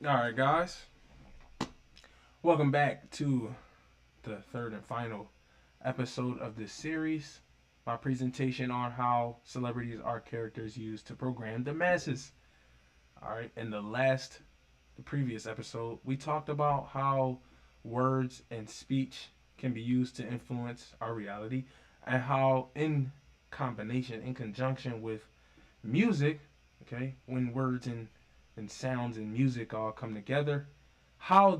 All right, guys. Welcome back to the third and final episode of this series. My presentation on how celebrities are characters used to program the masses. All right, in the previous episode, we talked about how words and speech can be used to influence our reality, and how, in conjunction with music, okay, when words and sounds and music all come together, how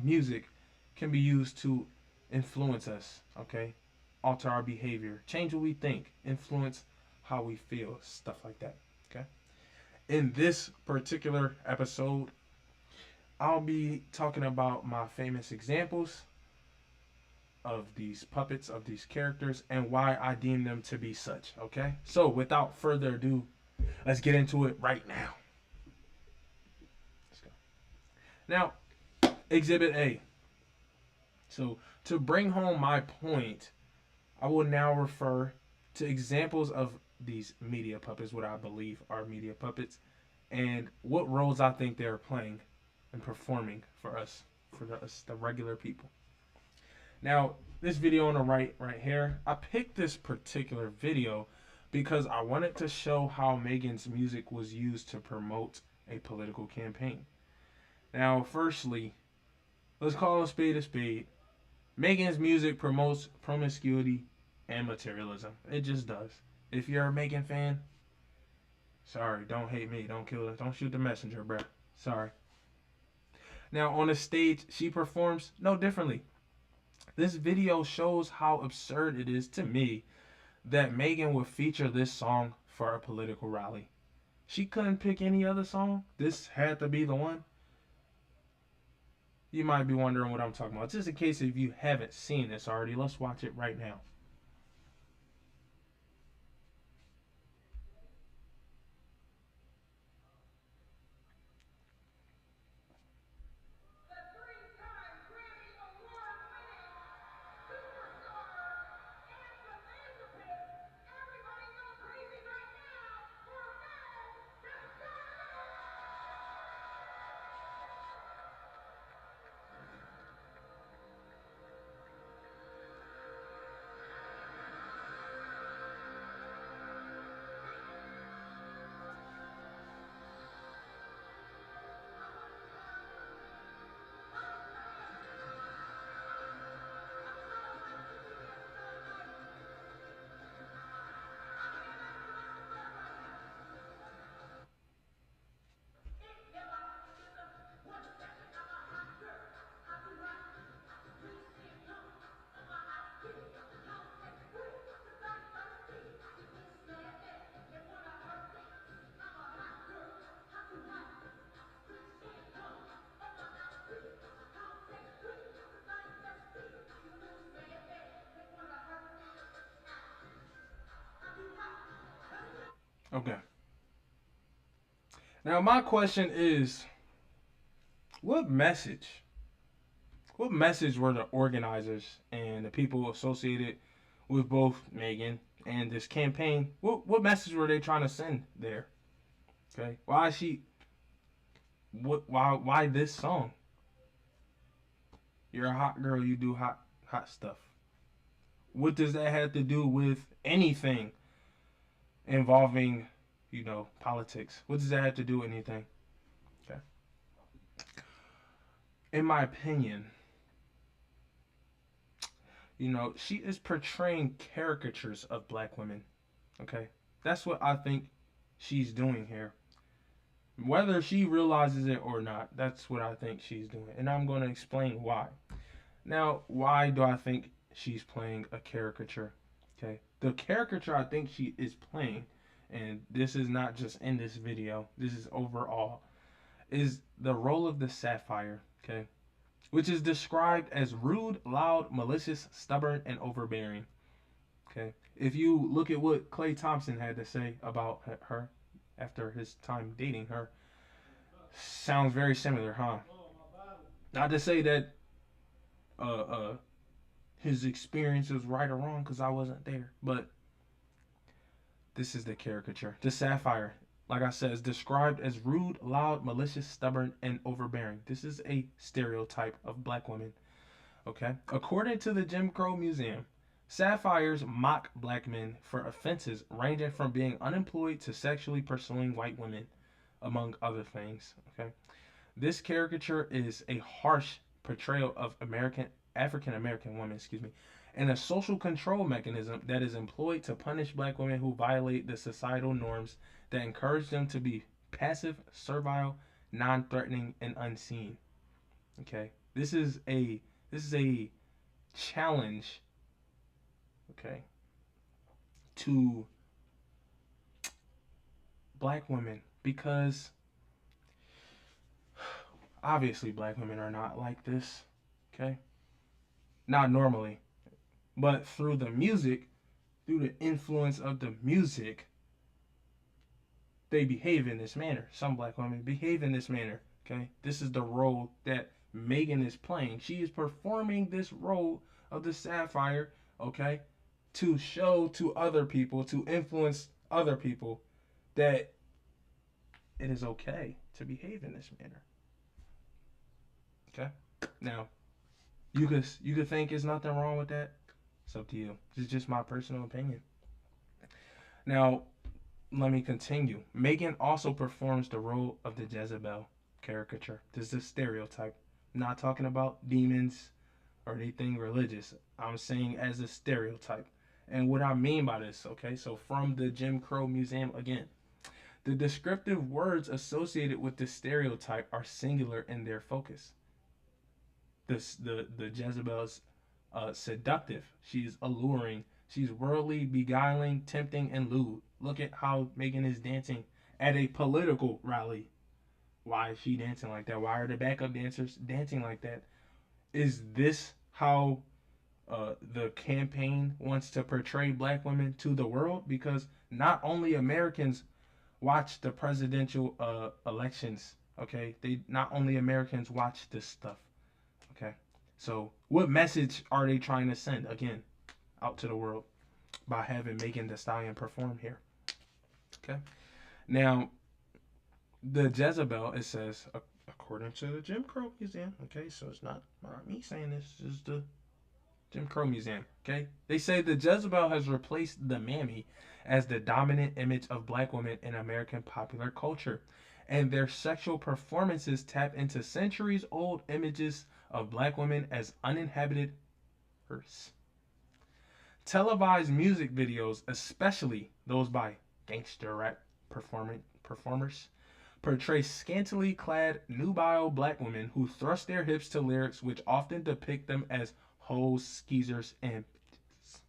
music can be used to influence us, okay, alter our behavior, change what we think, influence how we feel, stuff like that. Okay. In this particular episode, I'll be talking about my famous examples of these puppets, of these characters, and why I deem them to be such. Okay. So without further ado, let's get into it right now. Let's go. Now, Exhibit A. So, to bring home my point, I will now refer to examples of these media puppets, what I believe are media puppets, and what roles I think they're playing and performing for us, the regular people. Now, this video on the right here, I picked this particular video because I wanted to show how Megan's music was used to promote a political campaign. Now, firstly, let's call a spade a spade. Megan's music promotes promiscuity and materialism. It just does. If you're a Megan fan, sorry, don't hate me. Don't kill us. Don't shoot the messenger, bruh. Sorry. Now, on the stage, she performs no differently. This video shows how absurd it is to me that Megan would feature this song for a political rally. She couldn't pick any other song. This had to be the one. You might be wondering what I'm talking about. Just in case if you haven't seen this already, let's watch it right now. Okay. Now, my question is, what message? What message were the organizers and the people associated with both Megan and this campaign? What message were they trying to send there? Okay, why is she? Why this song? You're a hot girl. You do hot stuff. What does that have to do with anything involving, politics? What does that have to do with anything? Okay. In my opinion, she is portraying caricatures of black women. Okay. That's what I think she's doing here. Whether she realizes it or not, that's what I think she's doing. And I'm going to explain why. Now, why do I think she's playing a caricature? Okay. The caricature I think she is playing, and this is not just in this video, this is overall, is the role of the sapphire. Okay. Which is described as rude, loud, malicious, stubborn, and overbearing. Okay. If you look at what Klay Thompson had to say about her after his time dating her, sounds very similar, huh? Not to say that uh, uh, his experience was right or wrong because I wasn't there, but this is the caricature. The sapphire. like I said, is described as rude, loud, malicious, stubborn, and overbearing. This is a stereotype of black women. Okay? According to the Jim Crow Museum, sapphires mock black men for offenses ranging from being unemployed to sexually pursuing white women, among other things. Okay? This caricature is a harsh portrayal of African American women, and a social control mechanism that is employed to punish black women who violate the societal norms that encourage them to be passive, servile, non-threatening, and unseen. Okay, this is a challenge. Okay, to black women because obviously black women are not like this. Okay, not normally, but through the music, through the influence of the music, they behave in this manner. Some black women behave in this manner. Okay, this is the role that Megan is playing. She is performing this role of the sapphire. Okay, to show to other people, to influence other people that it is okay to behave in this manner. Okay, now you could think there's nothing wrong with that. It's up to you. This is just my personal opinion. Now, let me continue. Megan also performs the role of the Jezebel caricature. This is a stereotype. I'm not talking about demons or anything religious. I'm saying as a stereotype. And what I mean by this, okay, so from the Jim Crow Museum again, the descriptive words associated with this stereotype are singular in their focus. The Jezebel's seductive. She's alluring. She's worldly, beguiling, tempting, and lewd. Look at how Megan is dancing at a political rally. Why is she dancing like that? Why are the backup dancers dancing like that? Is this how the campaign wants to portray black women to the world? Because not only Americans watch the presidential elections, okay? They not only Americans watch this stuff, okay? So what message are they trying to send again out to the world by having Megan Thee Stallion perform here? Okay. Now the Jezebel, it says according to the Jim Crow Museum. Okay, so it's not me saying this. This is the Jim Crow Museum. Okay, they say the Jezebel has replaced the mammy as the dominant image of black women in American popular culture, and their sexual performances tap into centuries-old images of black women as uninhabited earths. Televised music videos, especially those by gangster rap performers, portray scantily clad, nubile black women who thrust their hips to lyrics which often depict them as hoes, skeezers, and bitches.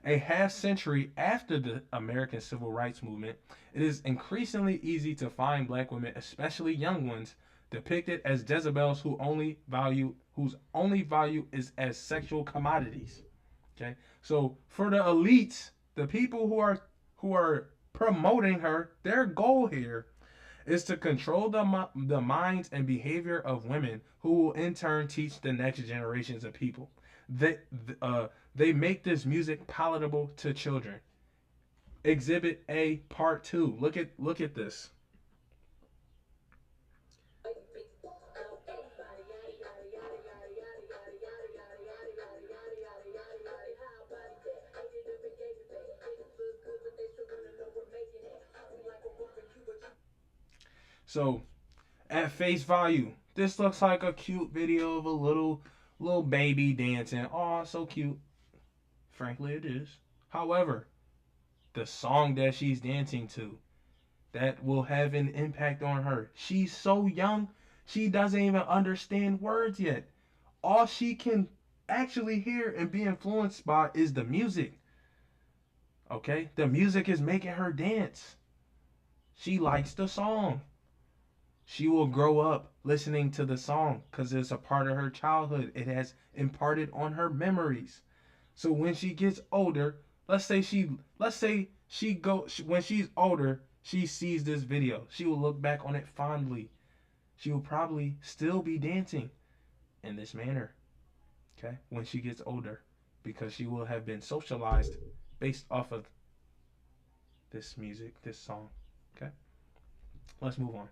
A half century after the American Civil Rights Movement, it is increasingly easy to find black women, especially young ones, depicted as Jezebels whose only value is as sexual commodities. Okay, so for the elites, the people who are promoting her, their goal here is to control the minds and behavior of women, who will in turn teach the next generations of people. They they make this music palatable to children. Exhibit A, Part 2. Look at this. So at face value, this looks like a cute video of a little baby dancing. Oh, so cute. Frankly, it is. However, the song that she's dancing to, that will have an impact on her. She's so young, she doesn't even understand words yet. All she can actually hear and be influenced by is the music. Okay? The music is making her dance. She likes the song. She will grow up listening to the song because it's a part of her childhood. It has imparted on her memories. So when she gets older, let's say when she's older, she sees this video. She will look back on it fondly. She will probably still be dancing in this manner, okay, when she gets older, because she will have been socialized based off of this music, this song, Let's move on.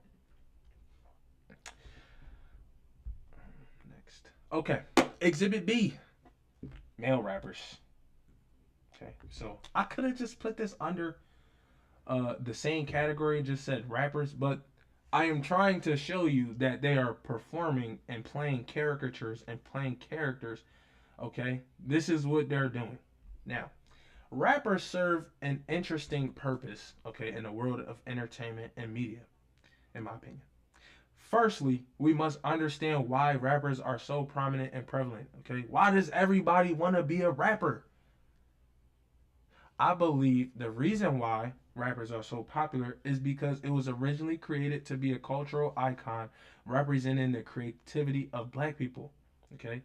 Next. Okay. Exhibit B. Male rappers. Okay. So I could have just put this under the same category and just said rappers, but I am trying to show you that they are performing and playing caricatures and playing characters. Okay. This is what they're doing. Now, rappers serve an interesting purpose, okay, in the world of entertainment and media, in my opinion. Firstly, we must understand why rappers are so prominent and prevalent. Okay, why does everybody want to be a rapper? I believe the reason why rappers are so popular is because it was originally created to be a cultural icon representing the creativity of black people. Okay,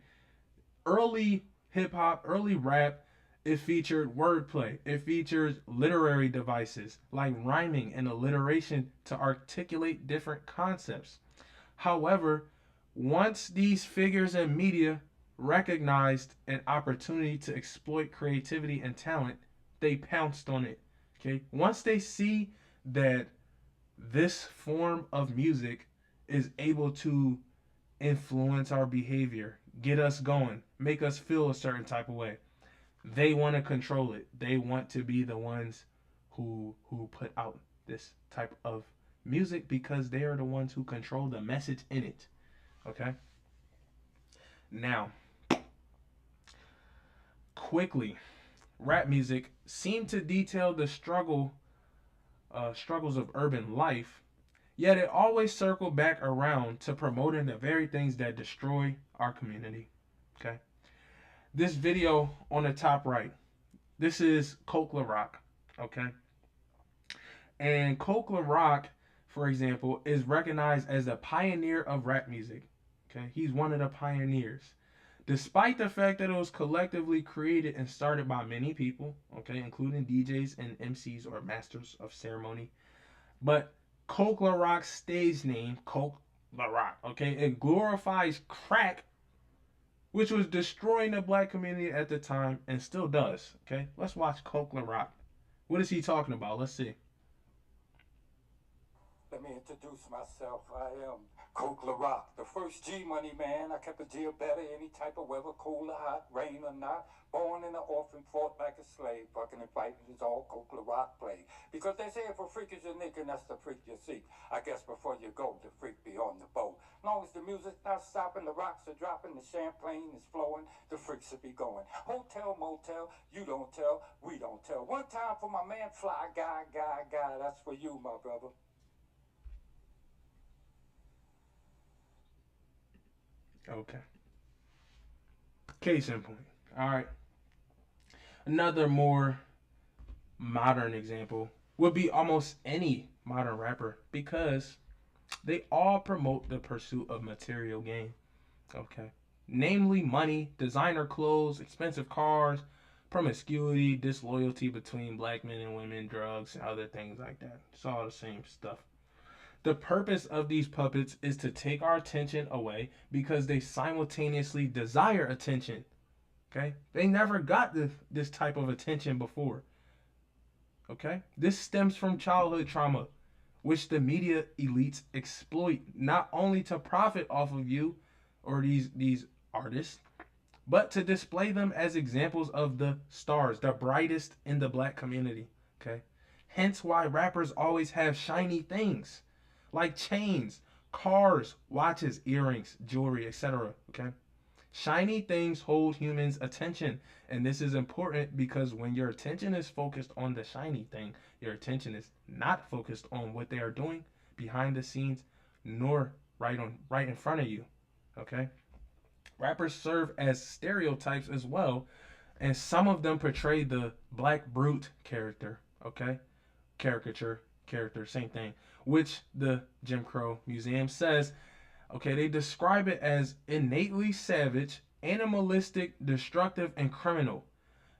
early hip hop, early rap, it featured wordplay. It features literary devices like rhyming and alliteration to articulate different concepts. However, once these figures in media recognized an opportunity to exploit creativity and talent, they pounced on it. Okay? Once they see that this form of music is able to influence our behavior, get us going, make us feel a certain type of way, they want to control it. They want to be the ones who put out this type of music because they are the ones who control the message in it. Okay? Now, quickly, rap music seemed to detail the struggles of urban life, yet it always circled back around to promoting the very things that destroy our community. Okay? This video on the top right, this is Coke La Rock. Okay? And Coke La Rock, for example, is recognized as a pioneer of rap music. Okay? He's one of the pioneers. Despite the fact that it was collectively created and started by many people, okay, including DJs and MCs or masters of ceremony, but Coke La Rock's stage name, Coke La Rock, okay, it glorifies crack, which was destroying the black community at the time and still does. Okay, let's watch Coke La Rock. What is he talking about? Let's see. Let me introduce myself. I am Coke La Rock, the first G Money man. I kept a deal better any type of weather, cool or hot, rain or not. Born in an orphan, fought like a slave. Fucking and fighting is all Coke La Rock play. Because they say if a freak is your nigga, that's the freak you seek. I guess before you go, the freak be on the boat. Long as the music's not stopping, the rocks are dropping, the champagne is flowing, the freaks will be going. Hotel, motel, you don't tell, we don't tell. One time for my man, Fly Guy, that's for you, my brother. Okay. Case in point. All right. Another more modern example would be almost any modern rapper because they all promote the pursuit of material gain. Okay. Namely, money, designer clothes, expensive cars, promiscuity, disloyalty between black men and women, drugs, and other things like that. It's all the same stuff. The purpose of these puppets is to take our attention away because they simultaneously desire attention. Okay? They never got this type of attention before. Okay? This stems from childhood trauma, which the media elites exploit not only to profit off of you or these artists, but to display them as examples of the stars, the brightest in the black community. Okay? Hence why rappers always have shiny things like chains, cars, watches, earrings, jewelry, etc. Okay? Shiny things hold humans' attention. And this is important because when your attention is focused on the shiny thing, your attention is not focused on what they are doing behind the scenes, nor right in front of you. Okay? Rappers serve as stereotypes as well, and some of them portray the black brute character. Okay? Caricature, same thing, which the Jim Crow Museum says, okay, they describe it as innately savage, animalistic, destructive, and criminal,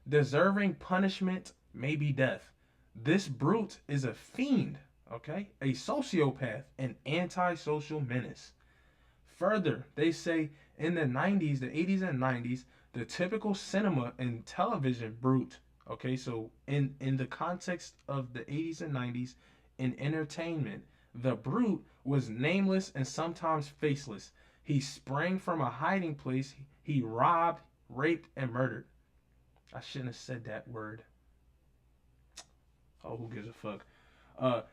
deserving punishment, maybe death. This brute is a fiend, okay, a sociopath, an antisocial menace. Further, they say in the 90s, the 80s and 90s, the typical cinema and television brute, okay, so in the context of the 80s and 90s, in entertainment, The brute was nameless and sometimes faceless. He sprang from a hiding place. He robbed, raped, and murdered. I shouldn't have said that word. Oh, who gives a fuck?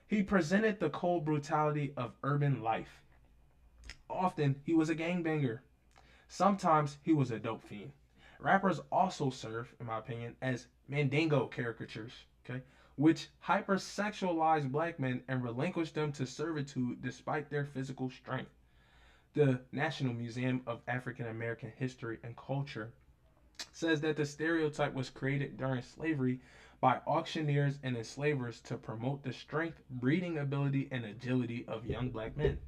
He presented the cold brutality of urban life. Often, he was a gangbanger. Sometimes, he was a dope fiend. Rappers also serve, in my opinion, as Mandingo caricatures, okay, which hypersexualize black men and relinquish them to servitude despite their physical strength. The National Museum of African American History and Culture says that the stereotype was created during slavery by auctioneers and enslavers to promote the strength, breeding ability, and agility of young black men.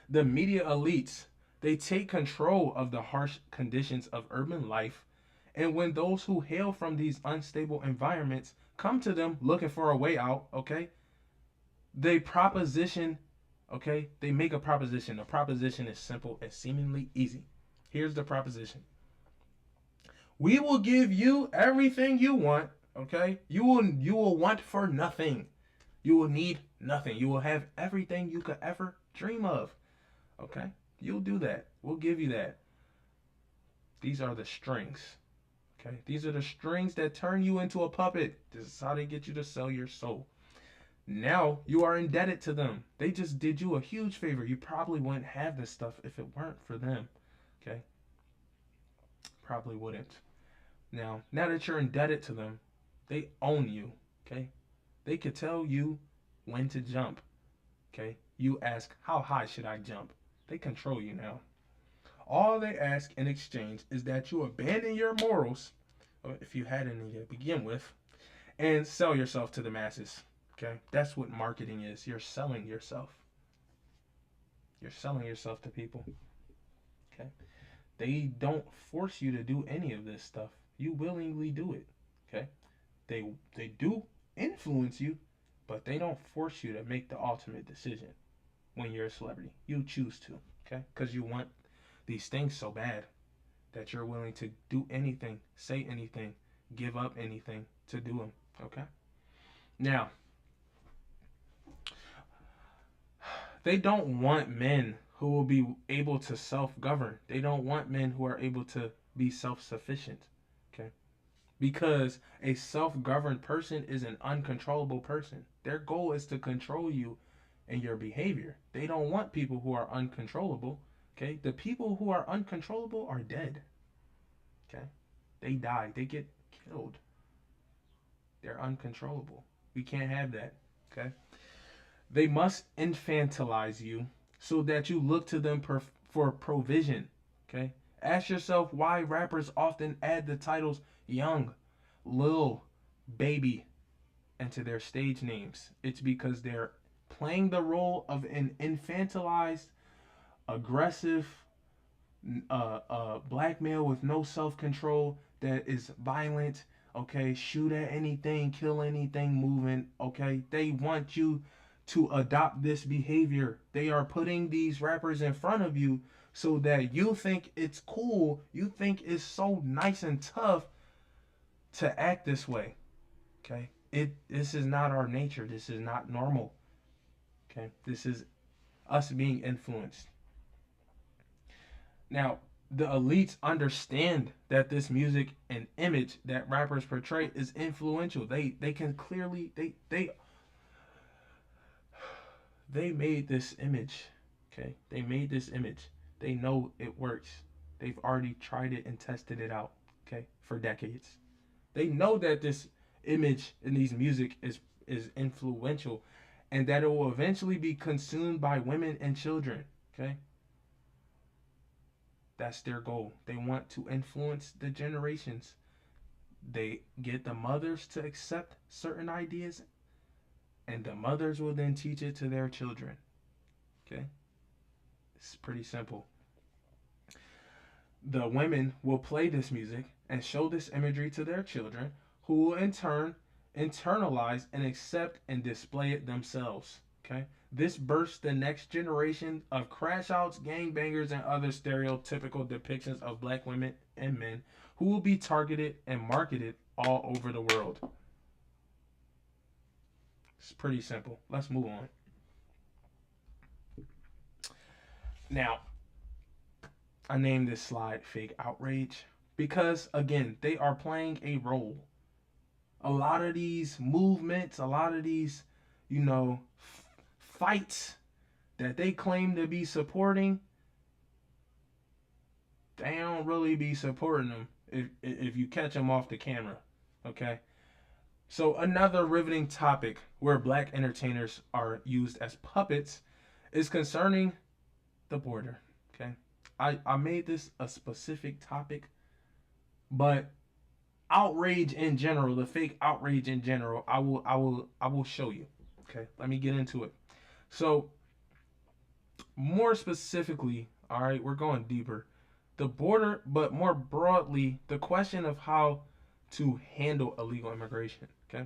The media elites, they take control of the harsh conditions of urban life, and when those who hail from these unstable environments come to them looking for a way out, okay, they proposition, okay, they make a proposition. The proposition is simple and seemingly easy. Here's the proposition: we will give you everything you want, okay? You will want for nothing. You will need nothing. You will have everything you could ever dream of. Okay? You'll do that. We'll give you that. These are the strings. Okay? These are the strings that turn you into a puppet. This is how they get you to sell your soul. Now you are indebted to them. They just did you a huge favor. You probably wouldn't have this stuff if it weren't for them. Okay? Probably wouldn't. Now that you're indebted to them, they own you. Okay? They could tell you when to jump. Okay? You ask, how high should I jump? They control you now. All they ask in exchange is that you abandon your morals, if you had any to begin with, and sell yourself to the masses. Okay? That's what marketing is. You're selling yourself. You're selling yourself to people. Okay? They don't force you to do any of this stuff. You willingly do it. Okay? They do influence you, but they don't force you to make the ultimate decision when you're a celebrity. You choose to, okay? Because you want these things so bad that you're willing to do anything, say anything, give up anything to do them, okay? Now, they don't want men who will be able to self-govern. They don't want men who are able to be self-sufficient, okay? Because a self-governed person is an uncontrollable person. Their goal is to control you and your behavior. They don't want people who are uncontrollable. Okay? The people who are uncontrollable are dead. Okay? They die. They get killed. They're uncontrollable. We can't have that. Okay? They must infantilize you so that you look to them for provision. Okay? Ask yourself why rappers often add the titles Young, Lil, Baby into their stage names. It's because they're playing the role of an infantilized, aggressive, black male with no self-control that is violent. Okay, shoot at anything, kill anything moving. Okay, they want you to adopt this behavior. They are putting these rappers in front of you so that you think it's cool. You think it's so nice and tough to act this way. Okay, this is not our nature. This is not normal. Okay, this is us being influenced. Now, the elites understand that this music and image that rappers portray is influential. They can clearly they made this image. Okay, they made this image. They know it works. They've already tried it and tested it out. Okay, for decades. They know that this image in these music is influential, and that it will eventually be consumed by women and children. Okay, that's their goal. They want to influence the generations. They get the mothers to accept certain ideas, and the mothers will then teach it to their children. Okay, it's pretty simple. The women will play this music and show this imagery to their children, who will in turn internalize and accept and display it themselves. Okay? This births the next generation of crash outs, gangbangers, and other stereotypical depictions of black women and men who will be targeted and marketed all over the world. It's pretty simple. Let's move on. Now, I named this slide Fake Outrage because, again, they are playing a role. A lot of these movements, a lot of these, fights that they claim to be supporting, they don't really be supporting them if you catch them off the camera. Okay? So, another riveting topic where black entertainers are used as puppets is concerning the border. Okay? I made this a specific topic, but outrage in general, the fake outrage in general, I will show you. Okay? Let me get into it. So, more specifically, all right, we're going deeper. The border, but more broadly, the question of how to handle illegal immigration. Okay.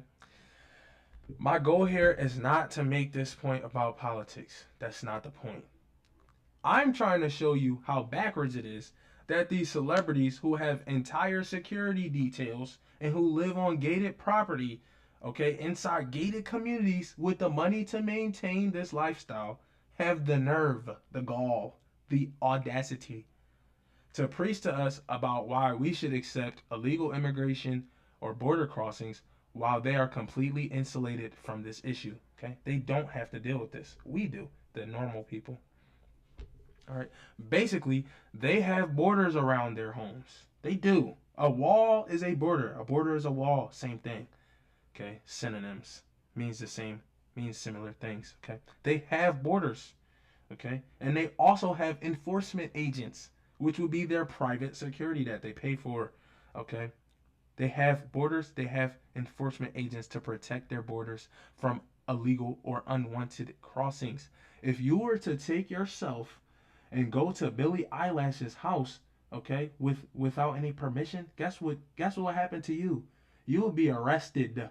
My goal here is not to make this point about politics. That's not the point. I'm trying to show you how backwards it is that these celebrities who have entire security details and who live on gated property, okay, inside gated communities with the money to maintain this lifestyle, have the nerve, the gall, the audacity to preach to us about why we should accept illegal immigration or border crossings while they are completely insulated from this issue. Okay? They don't have to deal with this. We do, the normal people. All right. Basically, they have borders around their homes. They do. A wall is a border. A border is a wall. Same thing. Okay? Synonyms. Means the same. Means similar things. Okay? They have borders. Okay? And they also have enforcement agents, which would be their private security that they pay for. Okay? They have borders. They have enforcement agents to protect their borders from illegal or unwanted crossings. If you were to take yourself and go to Billie Eilish's house, okay, without any permission, guess what happened to you? You will be arrested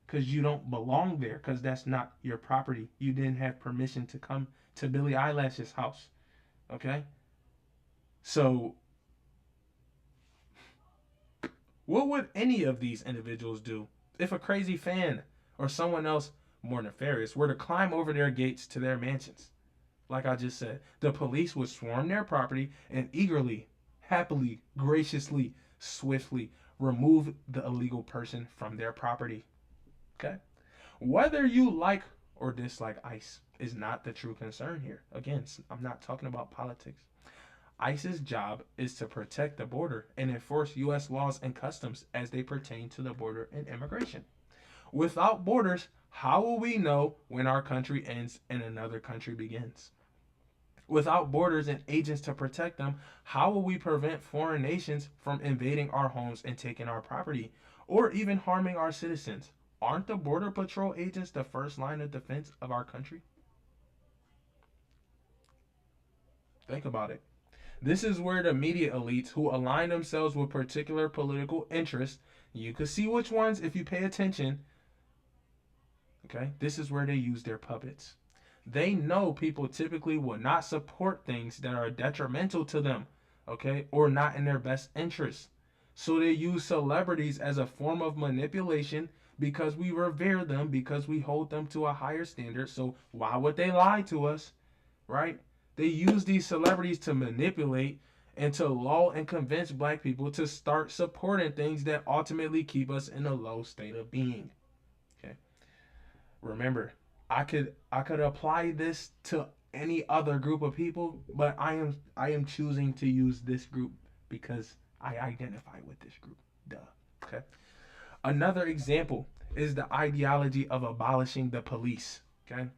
because you don't belong there, because that's not your property. You didn't have permission to come to Billie Eilish's house. Okay? So what would any of these individuals do if a crazy fan or someone else more nefarious were to climb over their gates to their mansions? Like I just said, the police would swarm their property and eagerly, happily, graciously, swiftly remove the illegal person from their property. Okay? Whether you like or dislike ICE is not the true concern here. Again, I'm not talking about politics. ICE's job is to protect the border and enforce U.S. laws and customs as they pertain to the border and immigration. Without borders, how will we know when our country ends and another country begins? Without borders and agents to protect them, how will we prevent foreign nations from invading our homes and taking our property, or even harming our citizens? Aren't the Border Patrol agents the first line of defense of our country? Think about it. This is where the media elites who align themselves with particular political interests, you can see which ones if you pay attention. Okay, this is where they use their puppets. They know people typically will not support things that are detrimental to them, okay, or not in their best interest. So they use celebrities as a form of manipulation because we revere them, because we hold them to a higher standard. So why would they lie to us, right? They use these celebrities to manipulate and to lull and convince black people to start supporting things that ultimately keep us in a low state of being. Okay. Remember, I could apply this to any other group of people, but I am choosing to use this group because I identify with this group. Duh. Okay. Another example is the ideology of abolishing the police. Okay.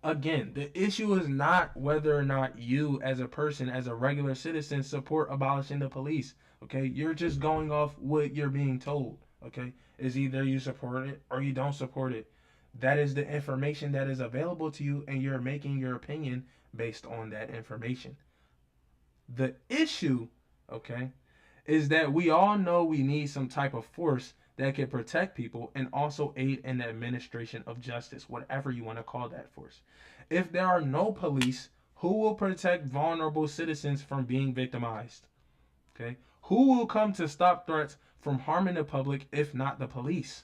Again, the issue is not whether or not you as a person, as a regular citizen, support abolishing the police. Okay. You're just going off what you're being told. Okay. Is either you support it or you don't support it. That is the information that is available to you, and you're making your opinion based on that information. The issue, okay, is that we all know we need some type of force that can protect people and also aid in the administration of justice, whatever you want to call that force. If there are no police, who will protect vulnerable citizens from being victimized? Okay? Who will come to stop threats from harming the public if not the police?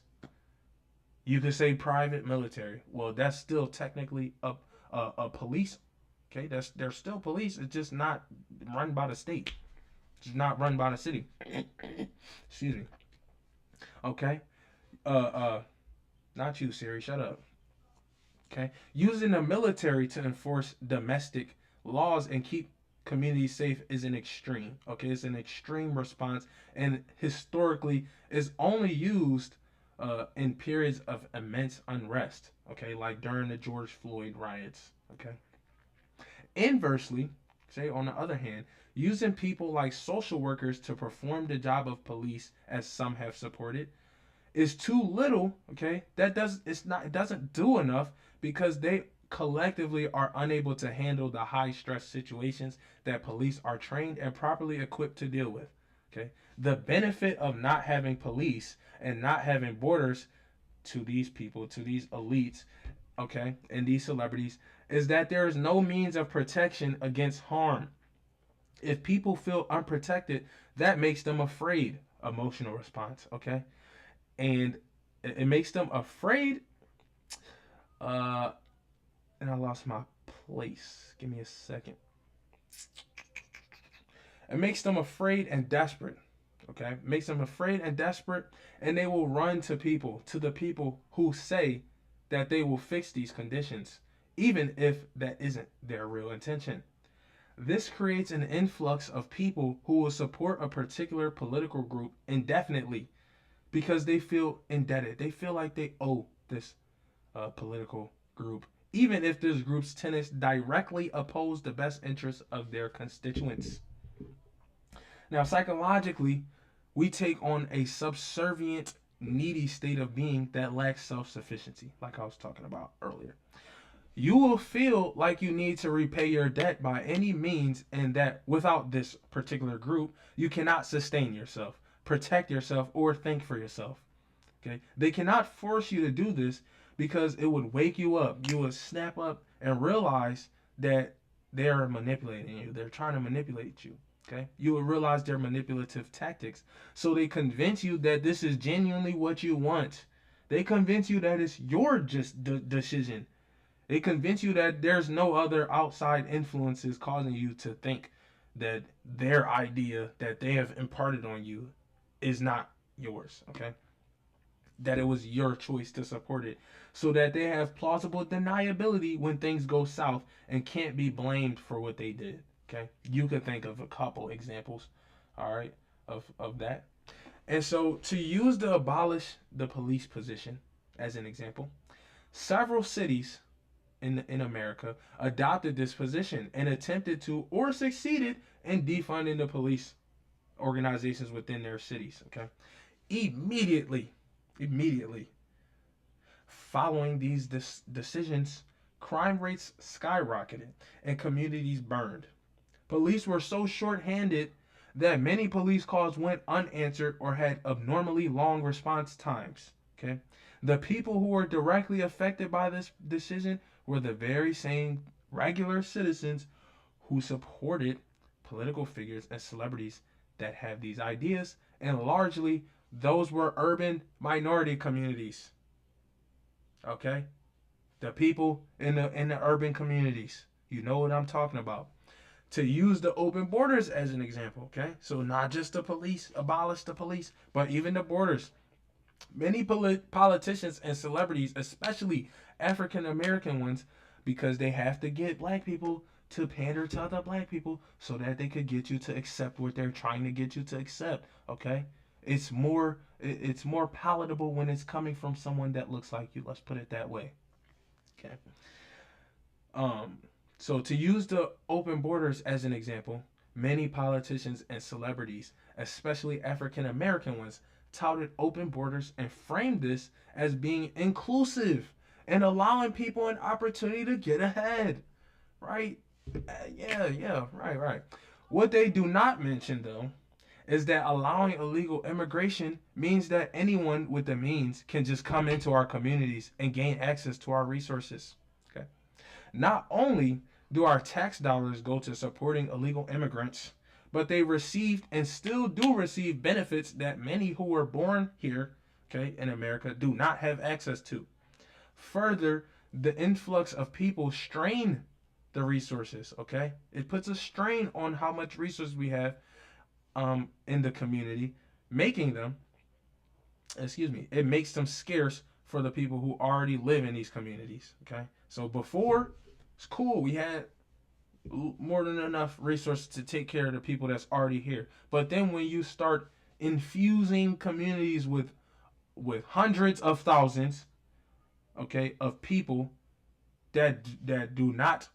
You could say private military. Well, that's still technically a police Okay, they're still police. It's just not run by the state. It's not run by the city. Excuse me. Okay. Uh uh. Not you, Siri. Shut up. Okay. Using the military to enforce domestic laws and keep communities safe is an extreme. Okay, it's an extreme response, and historically is only used in periods of immense unrest. Okay, like during the George Floyd riots. Okay. Inversely, say on the other hand, using people like social workers to perform the job of police, as some have supported, is too little. Okay, it doesn't do enough because they collectively are unable to handle the high stress situations that police are trained and properly equipped to deal with. Okay, the benefit of not having police and not having borders to these people, to these elites, okay, and these celebrities, is that there is no means of protection against harm. If people feel unprotected, that makes them afraid. Emotional response, okay, and it makes them afraid. Uh, and I lost my place. Give me a second. It makes them afraid and desperate. Okay, it makes them afraid and desperate, and they will run to the people who say that they will fix these conditions, even if that isn't their real intention. This creates an influx of people who will support a particular political group indefinitely because they feel indebted. They feel like they owe this political group, even if this group's tenets directly oppose the best interests of their constituents. Now, psychologically, we take on a subservient, needy state of being that lacks self sufficiency, like I was talking about earlier. You will feel like you need to repay your debt by any means, and that without this particular group, you cannot sustain yourself, protect yourself, or think for yourself. Okay? They cannot force you to do this because it would wake you up. You would snap up and realize that they're manipulating you. They're trying to manipulate you. Okay? You will realize their manipulative tactics. So they convince you that this is genuinely what you want. They convince you that it's your just decision. They convince you that there's no other outside influences causing you to think that their idea that they have imparted on you is not yours. Okay? That it was your choice to support it, so that they have plausible deniability when things go south and can't be blamed for what they did. Okay, you can think of a couple examples, all right, of that. And so to use the abolish the police position as an example, several cities in America adopted this position and attempted to or succeeded in defunding the police organizations within their cities. Okay, immediately immediately following these decisions, crime rates skyrocketed and communities burned. Police were so short-handed that many police calls went unanswered or had abnormally long response times. Okay, the people who were directly affected by this decision were the very same regular citizens who supported political figures and celebrities that have these ideas, and largely those were urban minority communities. Okay, the people in the urban communities. You know what I'm talking about. To use the open borders as an example. Okay, so not just the police, abolish the police, but even the borders. Many politicians and celebrities, especially African American ones, because they have to get black people to pander to other black people so that they could get you to accept what they're trying to get you to accept. Okay, it's more palatable when it's coming from someone that looks like you. Let's put it that way. Okay. Um. So to use the open borders as an example, many politicians and celebrities, especially African American ones, touted open borders and framed this as being inclusive and allowing people an opportunity to get ahead. Right? Yeah, right. What they do not mention, though, is that allowing illegal immigration means that anyone with the means can just come into our communities and gain access to our resources. Okay. Not only do our tax dollars go to supporting illegal immigrants, but they received and still do receive benefits that many who were born here, okay, in America do not have access to. Further, the influx of people strain the resources. Okay, it puts a strain on how much resources we have in the community, making them, excuse me, it makes them scarce for the people who already live in these communities. Okay, so before it's cool, we had more than enough resources to take care of the people that's already here. But then when you start infusing communities with hundreds of thousands, okay, of people that do not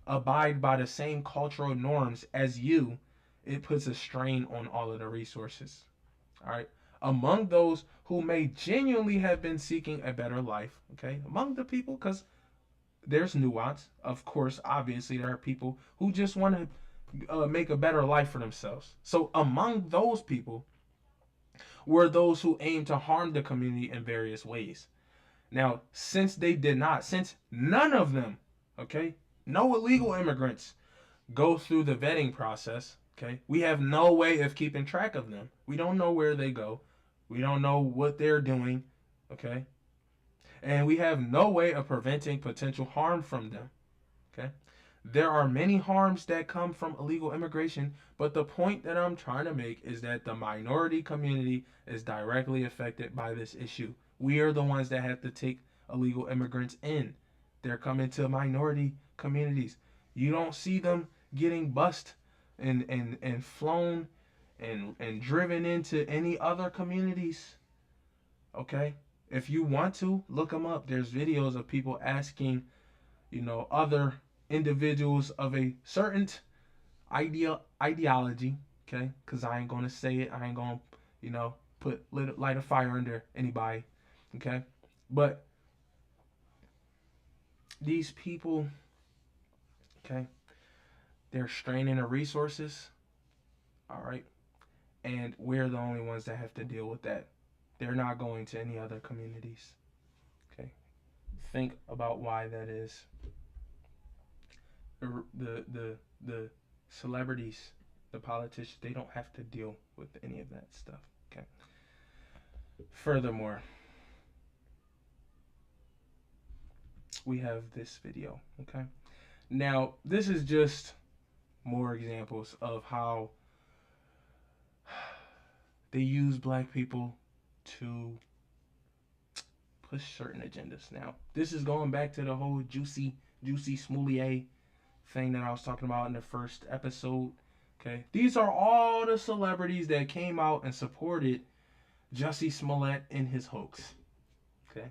abide by the same cultural norms as you, it puts a strain on all of the resources. All right. Among those who may genuinely have been seeking a better life, okay, among the people, because there's nuance. Of course, obviously, there are people who just want to make a better life for themselves. So, among those people were those who aimed to harm the community in various ways. Now, since none of them, okay, no illegal immigrants go through the vetting process, okay, we have no way of keeping track of them. We don't know where they go. We don't know what they're doing, okay? And we have no way of preventing potential harm from them, okay? There are many harms that come from illegal immigration, but the point that I'm trying to make is that the minority community is directly affected by this issue. We are the ones that have to take illegal immigrants in. They're coming to minority communities. You don't see them getting bussed and flown and driven into any other communities. Okay? If you want to, look them up. There's videos of people asking, other individuals of a certain ideology, okay? Because I ain't gonna say it. I ain't gonna, put light a fire under anybody, okay? But these people, okay, they're straining the resources, all right, and we're the only ones that have to deal with that. They're not going to any other communities, okay? Think about why that is. The celebrities, the politicians, they don't have to deal with any of that stuff. Okay. Furthermore, we have this video. Okay. Now, this is just more examples of how they use black people to push certain agendas. Now, this is going back to the whole Juicy Smollett thing that I was talking about in the first episode. Okay, these are all the celebrities that came out and supported Jussie Smollett in his hoax. Okay,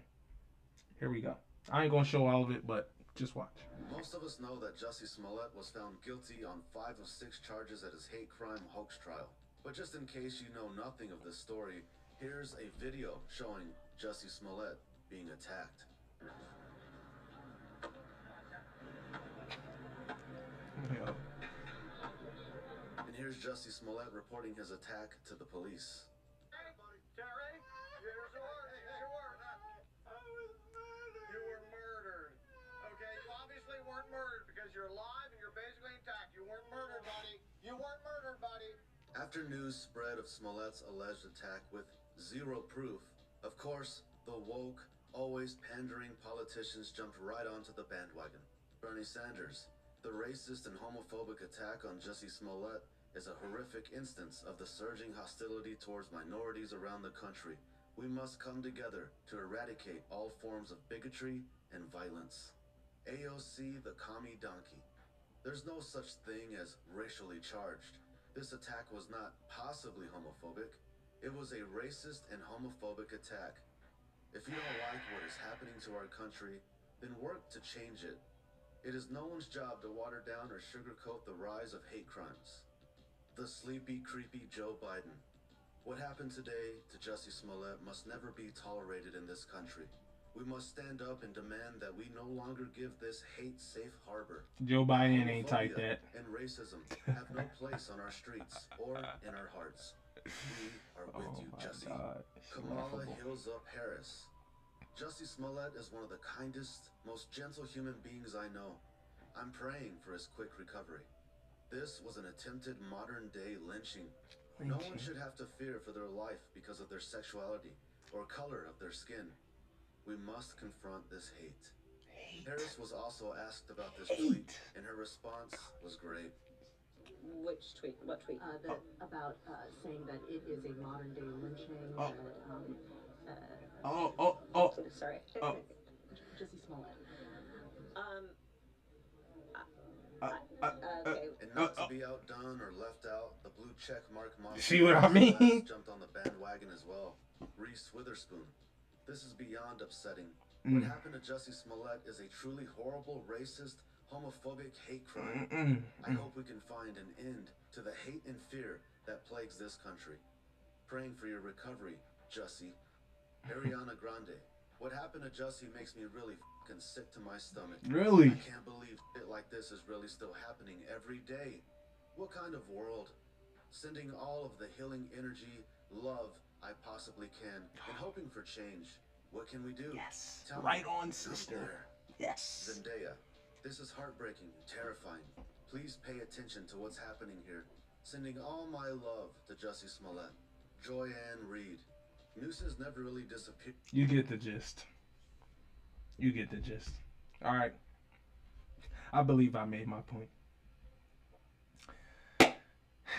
here we go. I ain't gonna show all of it, but just watch. Most of us know that Jussie Smollett was found guilty on 5 of 6 charges at his hate crime hoax trial. But just in case you know nothing of this story, here's a video showing Jussie Smollett being attacked. Yeah. And here's Jussie Smollett reporting his attack to the police. Hey, Terry, here's your word. You were murdered. Okay, you obviously weren't murdered because you're alive and you're basically intact. You weren't murdered, buddy. You weren't murdered, buddy. After news spread of Smollett's alleged attack with zero proof, of course, the woke, always pandering politicians jumped right onto the bandwagon. Bernie Sanders, the racist and homophobic attack on Jussie Smollett is a horrific instance of the surging hostility towards minorities around the country. We must come together to eradicate all forms of bigotry and violence. AOC the commie donkey. There's no such thing as racially charged. This attack was not possibly homophobic. It was a racist and homophobic attack. If you don't like what is happening to our country, then work to change it. It is no one's job to water down or sugarcoat the rise of hate crimes. The sleepy, creepy Joe Biden. What happened today to Jussie Smollett must never be tolerated in this country. We must stand up and demand that we no longer give this hate safe harbor. Joe Biden ain't type that. And racism have no place on our streets or in our hearts. We are with you, Jussie. Kamala Hills Up Harris. Jussie Smollett is one of the kindest, most gentle human beings I know. I'm praying for his quick recovery. This was an attempted modern-day lynching. No one should have to fear for their life because of their sexuality or color of their skin. We must confront this hate. Harris was also asked about this tweet, and her response was great. Which tweet? What tweet? About saying that it is a modern day lynching. Oh. That, Sorry. Jussie Smollett. Okay. And not to be outdone or left out, the blue check mark mafia See what I mean? jumped on the bandwagon as well. Reese Witherspoon. This is beyond upsetting. What happened to Jussie Smollett is a truly horrible, racist, homophobic hate crime. I hope we can find an end to the hate and fear that plagues this country. Praying for your recovery, Jussie. Ariana Grande. What happened to Jussie makes me really fucking sick to my stomach. Really? I can't believe shit like this is really still happening every day. What kind of world? Sending all of the healing energy, love I possibly can, and hoping for change. What can we do? Yes. Tell Right me. on, I'm sister. there. Yes. Zendaya. This is heartbreaking, terrifying. Please pay attention to what's happening here. Sending all my love to Jussie Smollett. Joy-Ann Reid. Nooses never really disappeared. You get the gist. You get the gist. All right. I believe I made my point.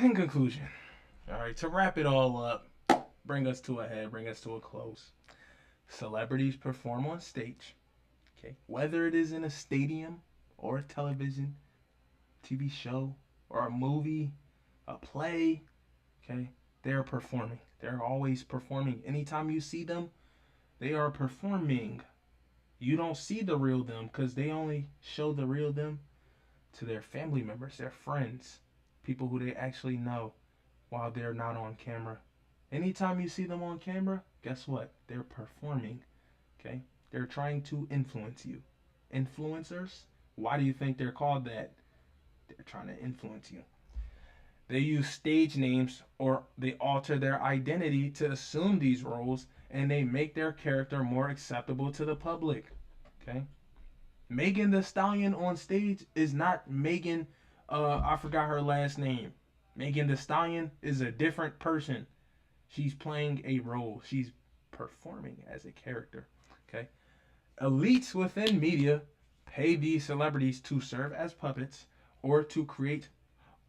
In conclusion, all right, to wrap it all up, bring us to a head, bring us to a close. Celebrities perform on stage, okay, whether it is in a stadium or a television, TV show, or a movie, a play, okay, they're performing. They're always performing. Anytime you see them, they are performing. You don't see the real them because they only show the real them to their family members, their friends, people who they actually know while they're not on camera. Anytime you see them on camera, guess what? They're performing, okay? They're trying to influence you. Influencers, why do you think they're called that? They're trying to influence you. They use stage names or they alter their identity to assume these roles and they make their character more acceptable to the public, okay? Megan Thee Stallion on stage is not Megan, I forgot her last name. Megan Thee Stallion is a different person. She's playing a role. She's performing as a character, okay? Elites within media pay these celebrities to serve as puppets or to create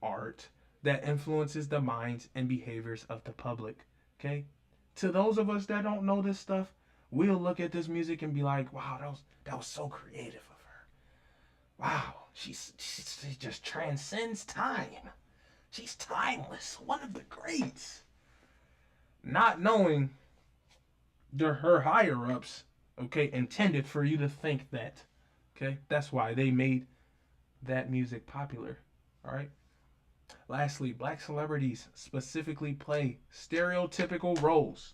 art that influences the minds and behaviors of the public, okay? To those of us that don't know this stuff, we'll look at this music and be like, wow, that was so creative of her. Wow, she just transcends time. She's timeless, one of the greats. Not knowing her higher-ups, okay, intended for you to think that, okay? That's why they made that music popular, all right? Lastly, black celebrities specifically play stereotypical roles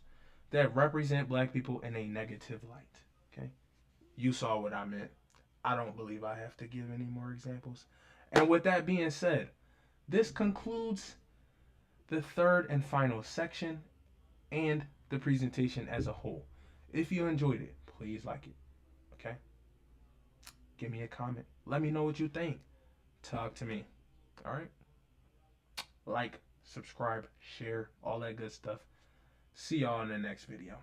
that represent black people in a negative light, okay? You saw what I meant. I don't believe I have to give any more examples. And with that being said, this concludes the third and final section and the presentation as a whole. If you enjoyed it, please like it, okay? Give me a comment. Let me know what you think. Talk to me, all right? Like, subscribe, share, all that good stuff. See y'all in the next video.